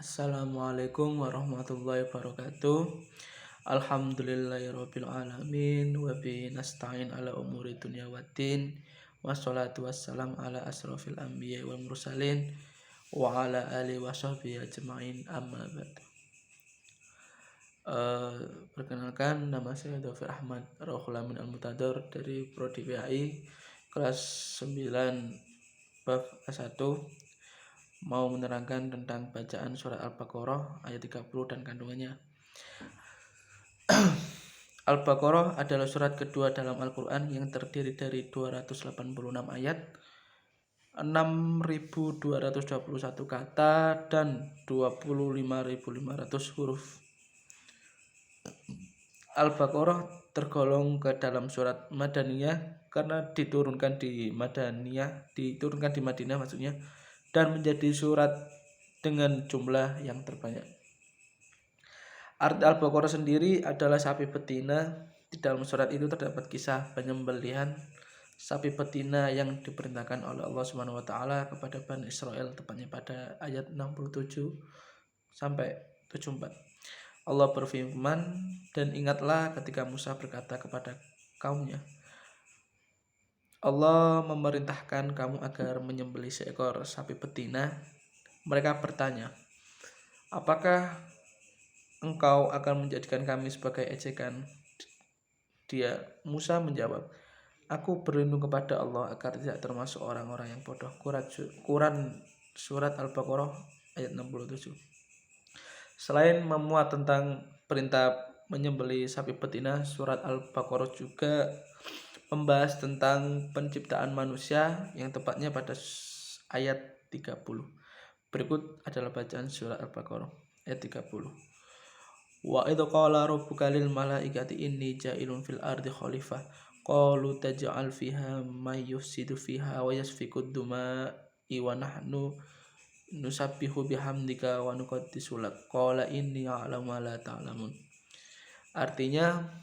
Assalamualaikum warahmatullahi wabarakatuh. Alhamdulillahirabbil alamin wa bihi nasta'in ala umuri dunya waddin. Wassalatu wassalam ala asrofil anbiya wal mursalin wa ala alihi wa sahbihi ajma'in amma ba'du. Perkenalkan, nama saya Taufik Ahmad Rauhul Amin Al-Mutador dari Prodi PAI kelas 9 bab A1, mau menerangkan tentang bacaan surat Al-Baqarah ayat 30 dan kandungannya. Al-Baqarah adalah surat kedua dalam Al-Quran yang terdiri dari 286 ayat, 6.221 kata, dan 25.500 huruf. Al-Baqarah tergolong ke dalam surat Madaniyah karena diturunkan di Madinah maksudnya, dan menjadi surat dengan jumlah yang terbanyak. Arti Al-Baqarah sendiri adalah sapi betina. Di dalam surat itu terdapat kisah penyembelihan sapi betina yang diperintahkan oleh Allah Subhanahu wa taala kepada Bani Israel, tepatnya pada ayat 67 sampai 74. Allah berfirman, "Dan ingatlah ketika Musa berkata kepada kaumnya, Allah memerintahkan kamu agar menyembelih seekor sapi betina. Mereka bertanya, apakah engkau akan menjadikan kami sebagai ejekan?" Musa menjawab, "Aku berlindung kepada Allah agar tidak termasuk orang-orang yang bodoh." Quran surat Al-Baqarah ayat 67. Selain memuat tentang perintah menyembelih sapi betina, surat Al-Baqarah juga membahas tentang penciptaan manusia, yang tepatnya pada ayat 30. Berikut adalah bacaan surat Al-Baqarah ayat 30. Wa idh qala rabbuka lil malaikati inni ja'ilun fil ardi khalifah qalu taj'al fiha may yufsidu fiha wa yasfiku duma'i wa nahnu nusabbihu bihamdika wa nuqaddisu lak qala inni a'lamu ma la ta'lamun. Artinya,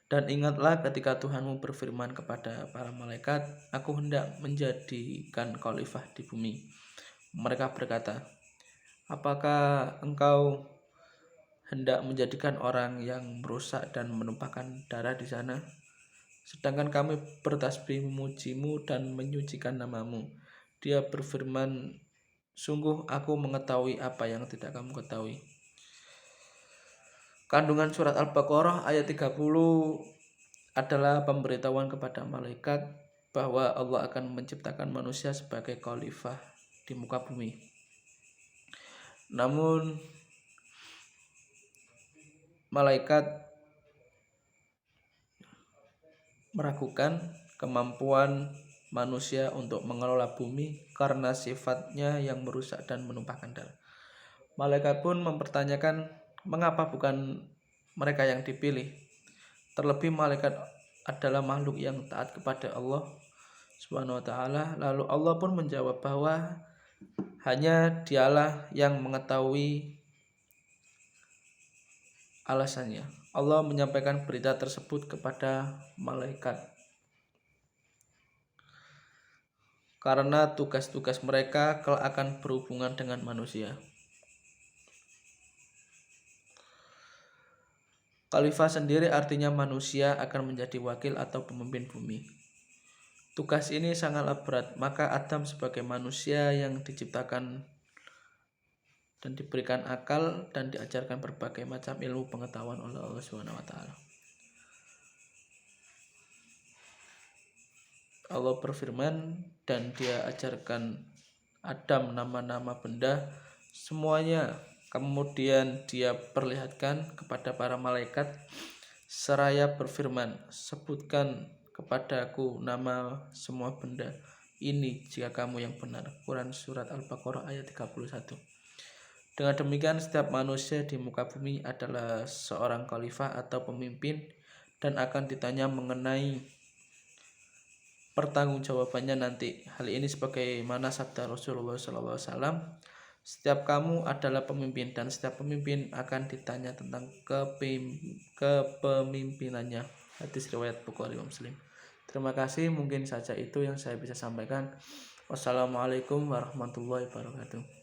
dan ingatlah ketika Tuhanmu berfirman kepada para malaikat, aku hendak menjadikan khalifah di bumi. Mereka berkata, apakah engkau hendak menjadikan orang yang merusak dan menumpahkan darah di sana? Sedangkan kami bertasbih memujimu dan menyucikan namamu. Dia berfirman, sungguh aku mengetahui apa yang tidak kamu ketahui. Kandungan surat Al-Baqarah ayat 30 adalah pemberitahuan kepada malaikat bahwa Allah akan menciptakan manusia sebagai khalifah di muka bumi. Namun malaikat meragukan kemampuan manusia untuk mengelola bumi karena sifatnya yang merusak dan menumpahkan darah. Malaikat pun mempertanyakan mengapa bukan mereka yang dipilih. Terlebih malaikat adalah makhluk yang taat kepada Allah Subhanahu wa taala. Lalu Allah pun menjawab bahwa hanya Dialah yang mengetahui alasannya. Allah menyampaikan berita tersebut kepada malaikat karena tugas-tugas mereka kelak akan berhubungan dengan manusia. Khalifah sendiri artinya manusia akan menjadi wakil atau pemimpin bumi. Tugas ini sangatlah berat, maka Adam sebagai manusia yang diciptakan dan diberikan akal dan diajarkan berbagai macam ilmu pengetahuan oleh Allah Subhanahu wa taala. Allah berfirman, dan Dia ajarkan Adam nama-nama benda semuanya. Kemudian Dia perlihatkan kepada para malaikat seraya berfirman, sebutkan kepadaku nama semua benda ini jika kamu yang benar. Quran surat Al-Baqarah ayat 31. Dengan demikian, setiap manusia di muka bumi adalah seorang khalifah atau pemimpin dan akan ditanya mengenai pertanggungjawabannya nanti. Hal ini sebagaimana sabda Rasulullah SAW, setiap kamu adalah pemimpin dan setiap pemimpin akan ditanya tentang kepemimpinannya. Hadis riwayat Bukhari Muslim. Terima kasih, mungkin saja itu yang saya bisa sampaikan. Wassalamualaikum warahmatullahi wabarakatuh.